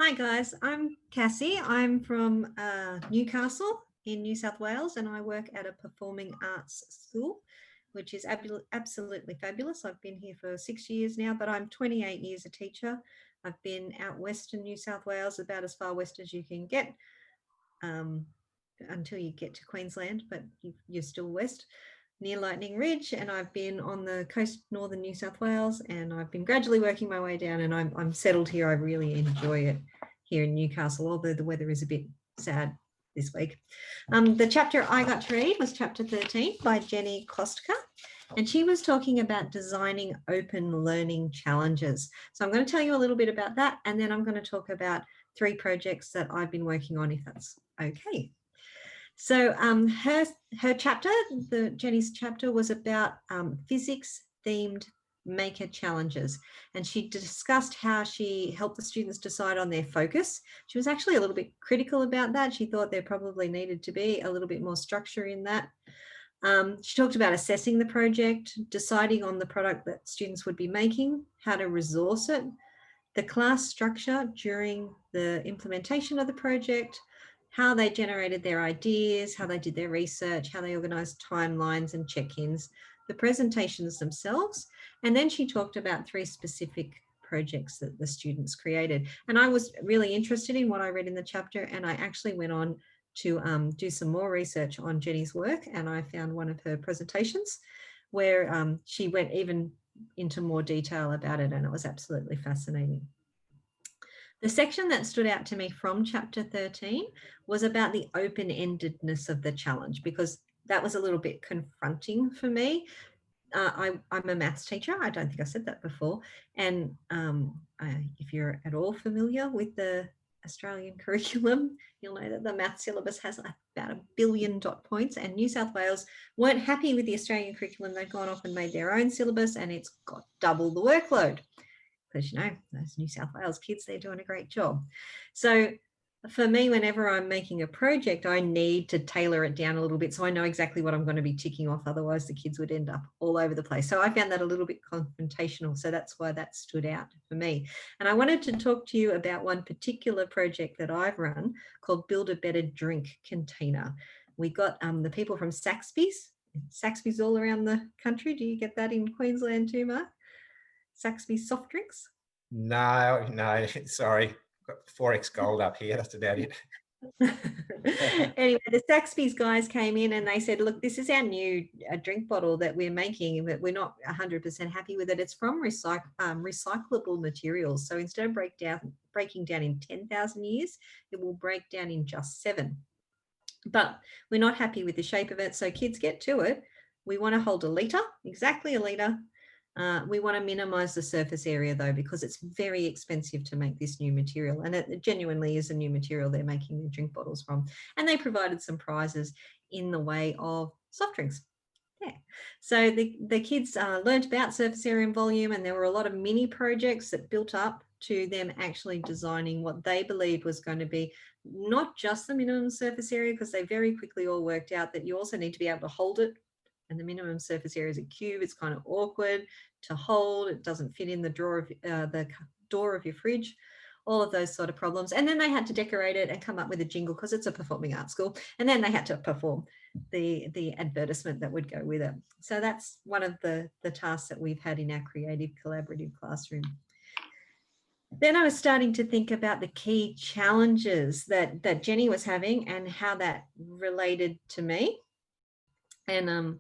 Hi guys, I'm Cassie. I'm from Newcastle in New South Wales and I work at a performing arts school, which is absolutely fabulous. I've been here for 6 years now, but I'm 28 years a teacher. I've been out west in New South Wales, about as far west as you can get until you get to Queensland, but you're still west, near Lightning Ridge, and I've been on the coast northern New South Wales, and I've been gradually working my way down, and I'm settled here. I really enjoy it here in Newcastle, although the weather is a bit sad this week. The chapter I got to read was chapter 13 by Jenny Kostka, and she was talking about designing open learning challenges. So I'm going to tell you a little bit about that, and then I'm going to talk about 3 projects that I've been working on, if that's okay. So her chapter, Jenny's chapter, was about physics themed maker challenges, and she discussed how she helped the students decide on their focus. She was actually a little bit critical about that. She thought there probably needed to be a little bit more structure in that. She talked about assessing the project, deciding on the product that students would be making, how to resource it, the class structure during the implementation of the project, how they generated their ideas, how they did their research, how they organised timelines and check-ins, the presentations themselves, and then she talked about 3 specific projects that the students created. And I was really interested in what I read in the chapter, and I actually went on to do some more research on Jenny's work, and I found one of her presentations where she went even into more detail about it, and it was absolutely fascinating. The section that stood out to me from chapter 13 was about the open-endedness of the challenge, because that was a little bit confronting for me. I'm a maths teacher. I don't think I said that before. And if you're at all familiar with the Australian curriculum, you'll know that the maths syllabus has about 1 billion dot points, and New South Wales weren't happy with the Australian curriculum. They'd gone off and made their own syllabus, and it's got double the workload. Because, you know, those New South Wales kids, they're doing a great job. So for me, whenever I'm making a project, I need to tailor it down a little bit so I know exactly what I'm going to be ticking off. Otherwise, the kids would end up all over the place. So I found that a little bit confrontational. So that's why that stood out for me. And I wanted to talk to you about one particular project that I've run called Build a Better Drink Container. We got the people from Saxby's. Saxby's all around the country. Do you get that in Queensland too, Mark? Saxby's soft drinks? No, sorry. Got 4X gold up here. That's about it. Anyway, the Saxby's guys came in and they said, look, this is our new drink bottle that we're making, but we're not 100% happy with it. It's from recyclable materials. So instead of breaking down in 10,000 years, it will break down in just 7. But we're not happy with the shape of it. So kids, get to it. We want to hold a litre, exactly a litre. We want to minimise the surface area though, because it's very expensive to make this new material, and it genuinely is a new material they're making their drink bottles from. And they provided some prizes in the way of soft drinks. Yeah. So the kids learnt about surface area and volume, and there were a lot of mini projects that built up to them actually designing what they believed was going to be not just the minimum surface area, because they very quickly all worked out that you also need to be able to hold it. And the minimum surface area is a cube. It's kind of awkward to hold. It doesn't fit in the door of your fridge, all of those sort of problems. And then they had to decorate it and come up with a jingle, because it's a performing arts school. And then they had to perform the advertisement that would go with it. So that's one of the tasks that we've had in our creative collaborative classroom. Then I was starting to think about the key challenges that Jenny was having and how that related to me. And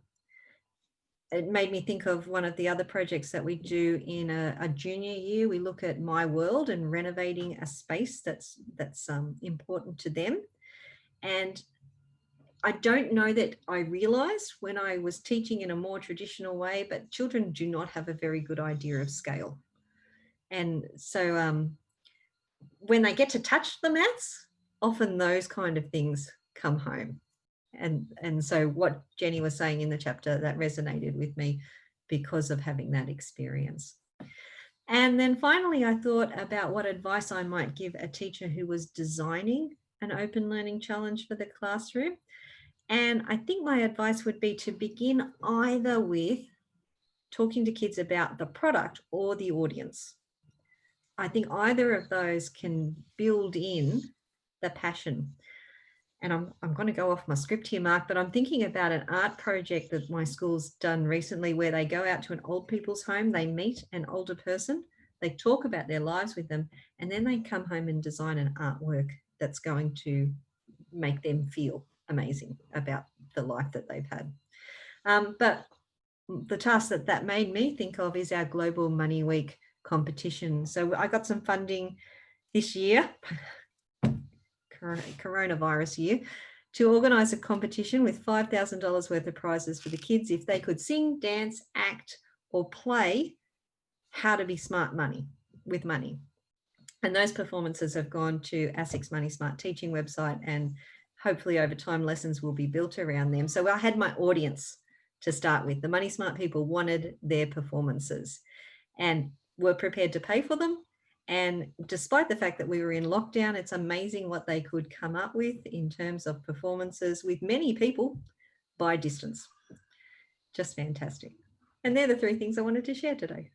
it made me think of one of the other projects that we do in a junior year. We look at my world and renovating a space that's important to them. And I don't know that I realised when I was teaching in a more traditional way, but children do not have a very good idea of scale. And so when they get to touch the maths, often those kind of things come home. And so what Jenny was saying in the chapter, that resonated with me because of having that experience. And then finally, I thought about what advice I might give a teacher who was designing an open learning challenge for the classroom. And I think my advice would be to begin either with talking to kids about the product or the audience. I think either of those can build in the passion. And I'm going to go off my script here, Mark, but I'm thinking about an art project that my school's done recently where they go out to an old people's home, they meet an older person, they talk about their lives with them, and then they come home and design an artwork that's going to make them feel amazing about the life that they've had. But the task that made me think of is our Global Money Week competition. So I got some funding this year, coronavirus year, to organise a competition with $5,000 worth of prizes for the kids if they could sing, dance, act, or play how to be smart with money. And those performances have gone to ASIC's Money Smart Teaching website, and hopefully over time lessons will be built around them. So I had my audience to start with. The Money Smart people wanted their performances and were prepared to pay for them. And despite the fact that we were in lockdown, it's amazing what they could come up with in terms of performances with many people by distance. Just fantastic. And they're the three things I wanted to share today.